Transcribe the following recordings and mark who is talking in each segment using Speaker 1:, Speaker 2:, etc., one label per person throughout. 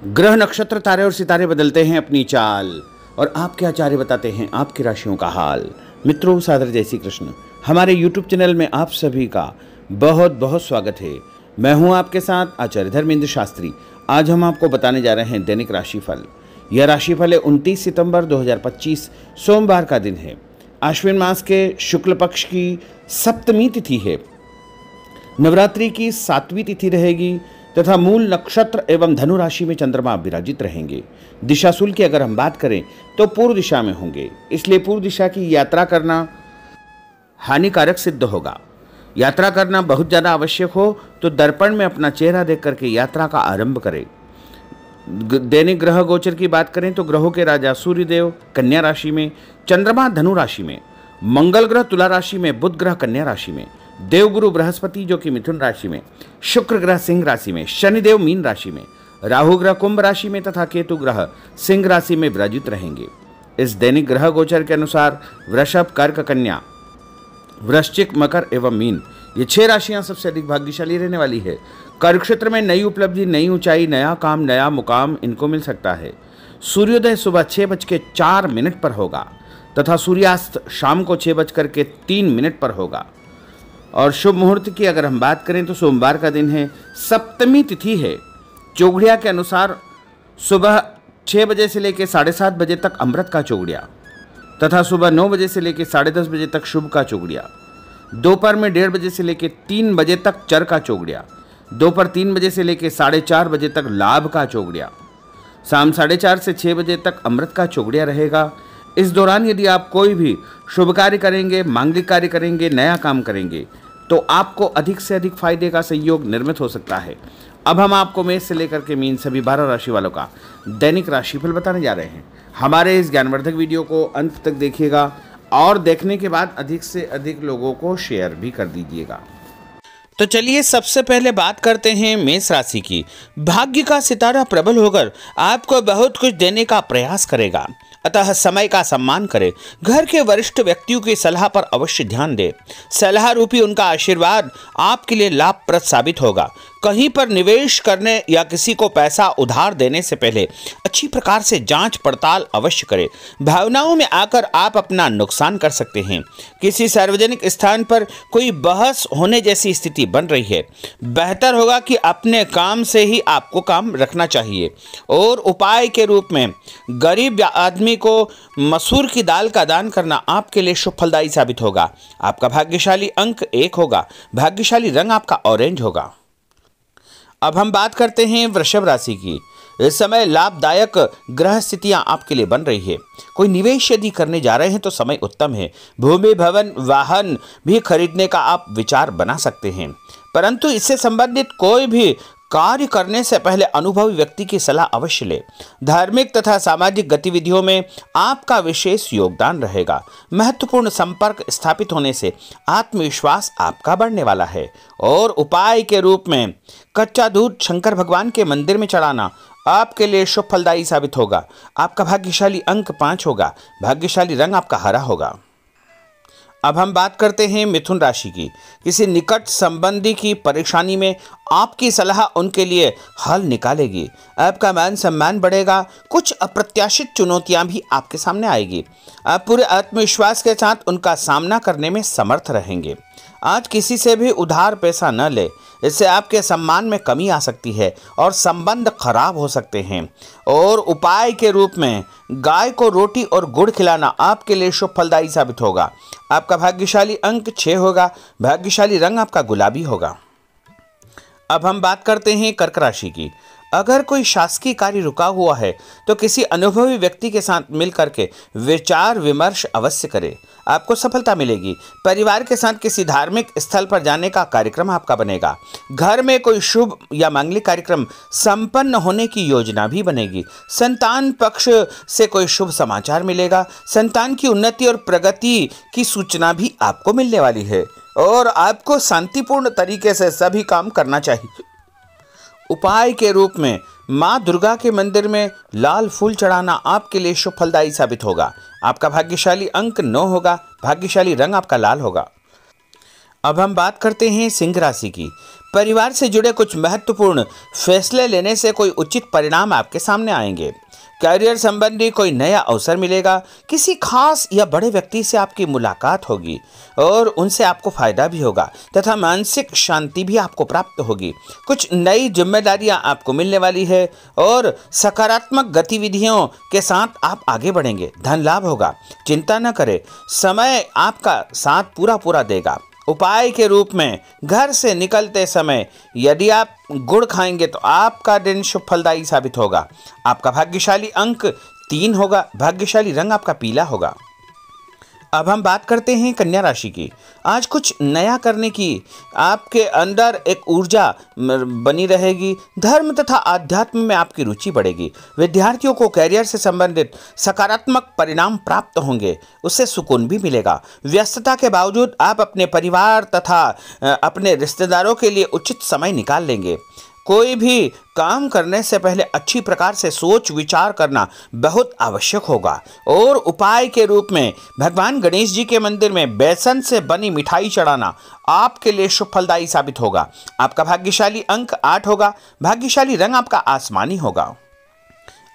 Speaker 1: ग्रह नक्षत्र तारे और सितारे बदलते हैं अपनी चाल और आपके आचार्य बताते हैं आपकी राशियों का हाल। मित्रों, सादर जय श्री कृष्ण। हमारे YouTube चैनल में आप सभी का बहुत बहुत स्वागत है। मैं हूं आपके साथ आचार्य धर्मेंद्र शास्त्री। आज हम आपको बताने जा रहे हैं दैनिक राशिफल। यह राशिफल है 29 सितंबर 2025 सोमवार का दिन है। आश्विन मास के शुक्ल पक्ष की सप्तमी तिथि है। नवरात्रि की 7वीं तिथि रहेगी तथा मूल नक्षत्र एवं धनु राशि में चंद्रमा विराजित रहेंगे। दिशाशूल की अगर हम बात करें तो पूर्व दिशा में होंगे, इसलिए पूर्व दिशा की यात्रा करना हानिकारक सिद्ध होगा। यात्रा करना बहुत ज़्यादा आवश्यक हो तो दर्पण में अपना चेहरा देख करके यात्रा का आरंभ करें। दैनिक ग्रह गोचर की बात करें तो ग्रहों के राजा सूर्यदेव कन्या राशि में, चंद्रमा धनु राशि में, मंगल ग्रह तुला राशि में, बुध ग्रह कन्या राशि में, देवगुरु बृहस्पति जो कि मिथुन राशि में, शुक्र ग्रह सिंह राशि में, शनिदेव मीन राशि में, राहु ग्रह कुंभ राशि में तथा केतु ग्रह सिंह राशि में विराजित रहेंगे। इस दैनिक ग्रह गोचर के अनुसार वृषभ, कर्क, कन्या, वृश्चिक, मकर एवं मीन ये 6 राशियां सबसे अधिक भाग्यशाली रहने वाली है। कार्य क्षेत्र में नई उपलब्धि, नई ऊंचाई, नया काम, नया मुकाम इनको मिल सकता है। सूर्योदय सुबह 6:04 पर होगा तथा सूर्यास्त शाम को 6:03 पर होगा। और शुभ मुहूर्त की अगर हम बात करें तो सोमवार का दिन है, सप्तमी तिथि है। चौघड़िया के अनुसार सुबह 6 बजे से लेकर 7:30 बजे तक अमृत का चौघड़िया तथा सुबह 9 बजे से लेकर 10:30 बजे तक शुभ का चौघड़िया, दोपहर में 1:30 बजे से लेकर 3 बजे तक चर का चौघड़िया, दोपहर 3 बजे से लेकर 4:30 बजे तक लाभ का चौघड़िया, शाम 4:30 से 6 बजे तक अमृत का चौघड़िया रहेगा। इस दौरान यदि आप कोई भी शुभ कार्य करेंगे, मांगलिक कार्य करेंगे, नया काम करेंगे तो आपको अधिक से अधिक फायदे का संयोग निर्मित हो सकता है। अब हम आपको मेष से लेकर के मीन सभी 12 राशि वालों का दैनिक राशिफल बताने जा रहे हैं। हमारे इस ज्ञानवर्धक वीडियो को अंत तक देखिएगा और देखने के बाद अधिक से अधिक लोगों को शेयर भी कर दीजिएगा। तो चलिए सबसे पहले बात करते हैं मेष राशि की। भाग्य का सितारा प्रबल होकर आपको बहुत कुछ देने का प्रयास करेगा, अतः समय का सम्मान करें। घर के वरिष्ठ व्यक्तियों की सलाह पर अवश्य ध्यान दें। सलाह रूपी उनका आशीर्वाद आपके लिए लाभप्रद साबित होगा। कहीं पर निवेश करने या किसी को पैसा उधार देने से पहले अच्छी प्रकार से जांच पड़ताल अवश्य करें। भावनाओं में आकर आप अपना नुकसान कर सकते हैं। किसी सार्वजनिक स्थान पर कोई बहस होने जैसी स्थिति बन रही है। बेहतर होगा कि अपने काम से ही आपको काम रखना चाहिए। और उपाय के रूप में गरीब आदमी को मसूर की दाल का दान करना आपके लिए शुभ फलदायी साबित होगा। आपका भाग्यशाली अंक 1 होगा। भाग्यशाली रंग आपका ऑरेंज होगा। अब हम बात करते हैं वृषभ राशि की। इस समय लाभदायक ग्रह स्थितियां आपके लिए बन रही है। कोई निवेश यदि करने जा रहे हैं तो समय उत्तम है। भूमि, भवन, वाहन भी खरीदने का आप विचार बना सकते हैं, परंतु इससे संबंधित कोई भी कार्य करने से पहले अनुभवी व्यक्ति की सलाह अवश्य ले। धार्मिक तथा सामाजिक गतिविधियों में आपका विशेष योगदान रहेगा। महत्वपूर्ण संपर्क स्थापित होने से आत्मविश्वास आपका बढ़ने वाला है। और उपाय के रूप में कच्चा दूध शंकर भगवान के मंदिर में चढ़ाना आपके लिए शुभ फलदायी साबित होगा। आपका भाग्यशाली अंक 5 होगा। भाग्यशाली रंग आपका हरा होगा। अब हम बात करते हैं मिथुन राशि की। किसी निकट संबंधी की परेशानी में आपकी सलाह उनके लिए हल निकालेगी। आपका मान सम्मान बढ़ेगा। कुछ अप्रत्याशित चुनौतियां भी आपके सामने आएगी। आप पूरे आत्मविश्वास के साथ उनका सामना करने में समर्थ रहेंगे। आज किसी से भी उधार पैसा न ले, इससे आपके सम्मान में कमी आ सकती है और संबंध खराब हो सकते हैं। और उपाय के रूप में गाय को रोटी और गुड़ खिलाना आपके लिए शुभ फलदायी साबित होगा। आपका भाग्यशाली अंक 6 होगा। भाग्यशाली रंग आपका गुलाबी होगा। अब हम बात करते हैं कर्क राशि की। अगर कोई शासकीय कार्य रुका हुआ है तो किसी अनुभवी व्यक्ति के साथ मिल करके विचार विमर्श अवश्य करें, आपको सफलता मिलेगी। परिवार के साथ किसी धार्मिक स्थल पर जाने का कार्यक्रम आपका बनेगा। घर में कोई शुभ या मांगलिक कार्यक्रम संपन्न होने की योजना भी बनेगी। संतान पक्ष से कोई शुभ समाचार मिलेगा। संतान की उन्नति और प्रगति की सूचना भी आपको मिलने वाली है और आपको शांतिपूर्ण तरीके से सभी काम करना चाहिए। उपाय के रूप में माँ दुर्गा के मंदिर में लाल फूल चढ़ाना आपके लिए शुभ फलदायी साबित होगा। आपका भाग्यशाली अंक 9 होगा। भाग्यशाली रंग आपका लाल होगा। अब हम बात करते हैं सिंह राशि की। परिवार से जुड़े कुछ महत्वपूर्ण फैसले लेने से कोई उचित परिणाम आपके सामने आएंगे। करियर संबंधी कोई नया अवसर मिलेगा। किसी खास या बड़े व्यक्ति से आपकी मुलाकात होगी और उनसे आपको फायदा भी होगा तथा मानसिक शांति भी आपको प्राप्त होगी। कुछ नई जिम्मेदारियां आपको मिलने वाली है और सकारात्मक गतिविधियों के साथ आप आगे बढ़ेंगे। धन लाभ होगा, चिंता न करें, समय आपका साथ पूरा देगा। उपाय के रूप में घर से निकलते समय यदि आप गुड़ खाएंगे तो आपका दिन शुभ फलदायी साबित होगा। आपका भाग्यशाली अंक 3 होगा। भाग्यशाली रंग आपका पीला होगा। अब हम बात करते हैं कन्या राशि की। आज कुछ नया करने की आपके अंदर एक ऊर्जा बनी रहेगी। धर्म तथा आध्यात्म में आपकी रुचि बढ़ेगी। विद्यार्थियों को कैरियर से संबंधित सकारात्मक परिणाम प्राप्त होंगे, उससे सुकून भी मिलेगा। व्यस्तता के बावजूद आप अपने परिवार तथा अपने रिश्तेदारों के लिए उचित समय निकाल लेंगे। कोई भी काम करने से पहले अच्छी प्रकार से सोच विचार करना बहुत आवश्यक होगा। और उपाय के रूप में भगवान गणेश जी के मंदिर में बेसन से बनी मिठाई चढ़ाना आपके लिए शुभ फलदायी साबित होगा। आपका भाग्यशाली अंक 8 होगा। भाग्यशाली रंग आपका आसमानी होगा।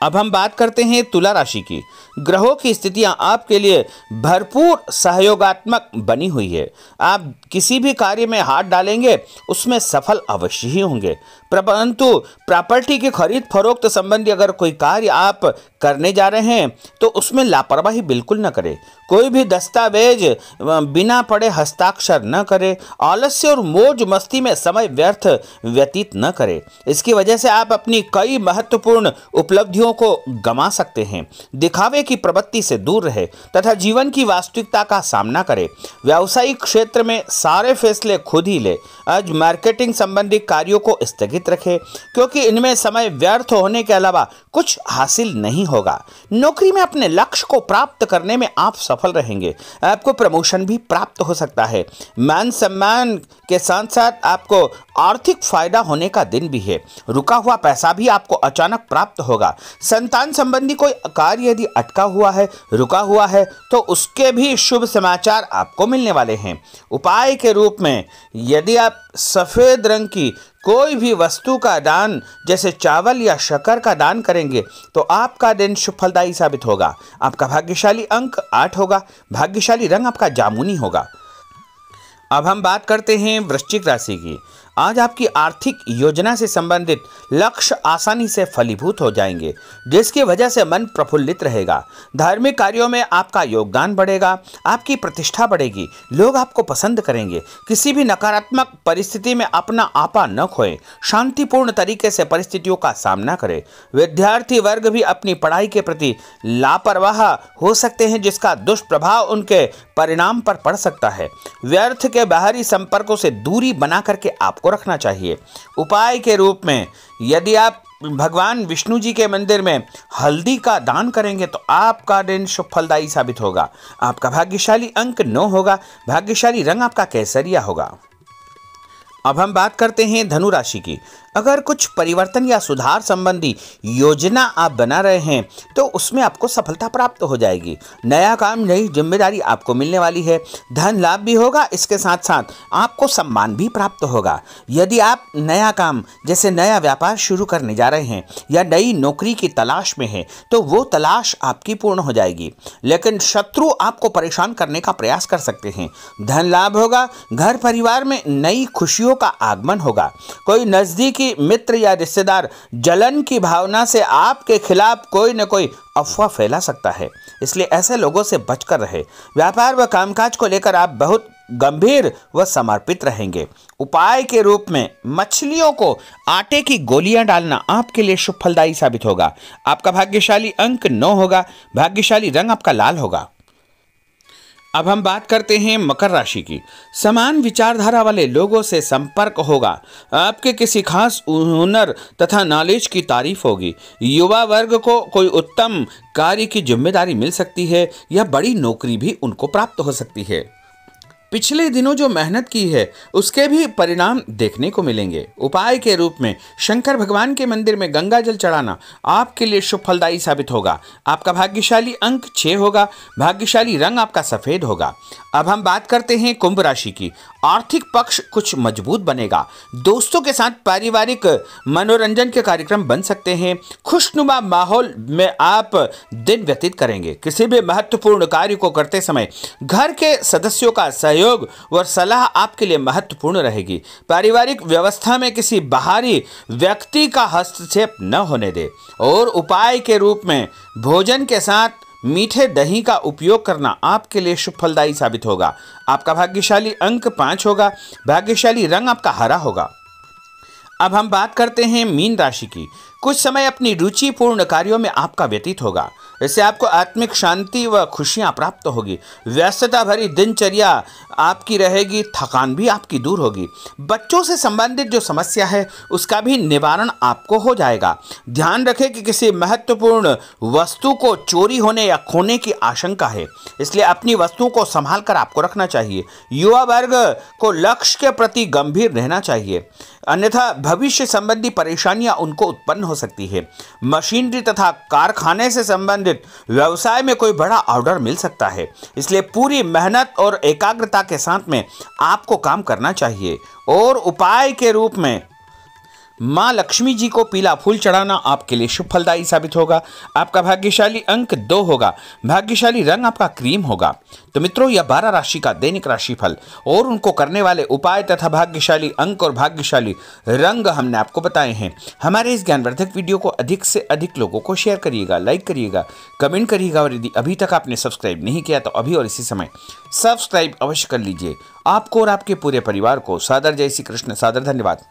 Speaker 1: अब हम बात करते हैं तुला राशि की। ग्रहों की स्थितियां आपके लिए भरपूर सहयोगात्मक बनी हुई है। आप किसी भी कार्य में हाथ डालेंगे उसमें सफल अवश्य ही होंगे। परंतु प्रॉपर्टी की खरीद फरोख्त संबंधी अगर कोई कार्य आप करने जा रहे हैं तो उसमें लापरवाही बिल्कुल न करें। कोई भी दस्तावेज बिना पढ़े हस्ताक्षर न करें। आलस्य और मौज मस्ती में समय व्यर्थ व्यतीत न करें। इसकी वजह से आप अपनी कई महत्वपूर्ण उपलब्धियों को गंवा सकते हैं। दिखावे की प्रवृत्ति से दूर रहे तथा जीवन की वास्तविकता का सामना करें। व्यावसायिक क्षेत्र में सारे फैसले खुद ही ले। आज मार्केटिंग संबंधी कार्यों को स्थगित रखें क्योंकि इनमें समय व्यर्थ होने के अलावा कुछ हासिल नहीं होगा। नौकरी में अपने लक्ष्य को प्राप्त करने में आप सफल रहेंगे। आपको प्रमोशन भी प्राप्त हो सकता है। मान सम्मान के साथ साथ आपको आर्थिक फायदा होने का दिन भी है। रुका हुआ पैसा भी आपको अचानक प्राप्त होगा। संतान संबंधी कोई कार्य यदि अटका हुआ है, रुका हुआ है तो उसके भी शुभ समाचार आपको मिलने वाले हैं। उपाय के रूप में यदि आप सफेद रंग की कोई भी वस्तु का दान जैसे चावल या शक्कर का दान करेंगे तो आपका दिन शुभ फलदायी साबित होगा। आपका भाग्यशाली अंक 8 होगा। भाग्यशाली रंग आपका जामुनी होगा। अब हम बात करते हैं वृश्चिक राशि की। आज आपकी आर्थिक योजना से संबंधित लक्ष्य आसानी से फलीभूत हो जाएंगे, जिसकी वजह से मन प्रफुल्लित रहेगा। धार्मिक कार्यों में आपका योगदान बढ़ेगा। आपकी प्रतिष्ठा बढ़ेगी। लोग आपको पसंद करेंगे। किसी भी नकारात्मक परिस्थिति में अपना आपा न खोएं। शांतिपूर्ण तरीके से परिस्थितियों का सामना करें। विद्यार्थी वर्ग भी अपनी पढ़ाई के प्रति लापरवाह हो सकते हैं, जिसका दुष्प्रभाव उनके परिणाम पर पड़ सकता है। व्यर्थ के बाहरी संपर्कों से दूरी बना करके आपको रखना चाहिए। उपाय के रूप में यदि आप भगवान विष्णु जी के मंदिर में हल्दी का दान करेंगे तो आपका दिन शुभ फलदायी साबित होगा। आपका भाग्यशाली अंक 9 होगा। भाग्यशाली रंग आपका केसरिया होगा। अब हम बात करते हैं धनु राशि की। अगर कुछ परिवर्तन या सुधार संबंधी योजना आप बना रहे हैं तो उसमें आपको सफलता प्राप्त हो जाएगी। नया काम, नई जिम्मेदारी आपको मिलने वाली है। धन लाभ भी होगा। इसके साथ साथ आपको सम्मान भी प्राप्त होगा। यदि आप नया काम जैसे नया व्यापार शुरू करने जा रहे हैं या नई नौकरी की तलाश में है तो वो तलाश आपकी पूर्ण हो जाएगी, लेकिन शत्रु आपको परेशान करने का प्रयास कर सकते हैं। धन लाभ होगा। घर परिवार में नई खुशियों का आगमन होगा। कोई नजदीकी मित्र या रिश्तेदार जलन की भावना से आपके खिलाफ कोई न कोई अफवाह फैला सकता है, इसलिए ऐसे लोगों से बचकर रहे। व्यापार व कामकाज को लेकर आप बहुत गंभीर व समर्पित रहेंगे। उपाय के रूप में मछलियों को आटे की गोलियां डालना आपके लिए शुभ फलदायी साबित होगा। आपका भाग्यशाली अंक 9 होगा। भाग्यशाली रंग आपका लाल होगा। अब हम बात करते हैं मकर राशि की। समान विचारधारा वाले लोगों से संपर्क होगा। आपके किसी खास हुनर तथा नॉलेज की तारीफ होगी। युवा वर्ग को कोई उत्तम कार्य की जिम्मेदारी मिल सकती है या बड़ी नौकरी भी उनको प्राप्त हो सकती है। पिछले दिनों जो मेहनत की है उसके भी परिणाम देखने को मिलेंगे। उपाय के रूप में शंकर भगवान के मंदिर में गंगा जल चढ़ाना आपके लिए शुभ फलदायी साबित होगा। आपका भाग्यशाली अंक 6 होगा। भाग्यशाली रंग आपका सफेद होगा। अब हम बात करते हैं कुंभ राशि की। आर्थिक पक्ष कुछ मजबूत बनेगा। दोस्तों के साथ पारिवारिक मनोरंजन के कार्यक्रम बन सकते हैं। खुशनुमा माहौल में आप दिन व्यतीत करेंगे। किसी भी महत्वपूर्ण कार्य को करते समय घर के सदस्यों का सहयोग और सलाह आपके लिए महत्वपूर्ण रहेगी। पारिवारिक व्यवस्था में किसी बाहरी व्यक्ति का हस्तक्षेप न होने दे। और उपाय के रूप में भोजन के साथ मीठे दही का उपयोग करना आपके लिए शुभ फलदायी साबित होगा। आपका भाग्यशाली अंक 5 होगा। भाग्यशाली रंग आपका हरा होगा। अब हम बात करते हैं मीन राशि की। कुछ समय अपनी रुचिपूर्ण कार्यों में आपका व्यतीत होगा। इससे आपको आत्मिक शांति व खुशियां प्राप्त होगी। व्यस्तता भरी दिनचर्या आपकी रहेगी। थकान भी आपकी दूर होगी। बच्चों से संबंधित जो समस्या है उसका भी निवारण आपको हो जाएगा। ध्यान रखें कि किसी महत्वपूर्ण वस्तु को चोरी होने या खोने की आशंका है, इसलिए अपनी वस्तुओं को संभाल कर आपको रखना चाहिए। युवा वर्ग को लक्ष्य के प्रति गंभीर रहना चाहिए, अन्यथा भविष्य संबंधी परेशानियां उनको उत्पन्न हो सकती है। मशीनरी तथा कारखाने से संबंधित व्यवसाय में कोई बड़ा ऑर्डर मिल सकता है, इसलिए पूरी मेहनत और एकाग्रता के साथ में आपको काम करना चाहिए। और उपाय के रूप में मां लक्ष्मी जी को पीला फूल चढ़ाना आपके लिए शुभ फलदायी साबित होगा। आपका भाग्यशाली अंक 2 होगा। भाग्यशाली रंग आपका क्रीम होगा। तो मित्रों, यह 12 राशि का दैनिक राशिफल और उनको करने वाले उपाय तथा भाग्यशाली अंक और भाग्यशाली रंग हमने आपको बताए हैं। हमारे इस ज्ञानवर्धक वीडियो को अधिक से अधिक लोगों को शेयर करिएगा, लाइक करिएगा, कमेंट करिएगा। और यदि अभी तक आपने सब्सक्राइब नहीं किया तो अभी और इसी समय सब्सक्राइब अवश्य कर लीजिए। आपको और आपके पूरे परिवार को सादर जय श्री कृष्ण। सादर धन्यवाद।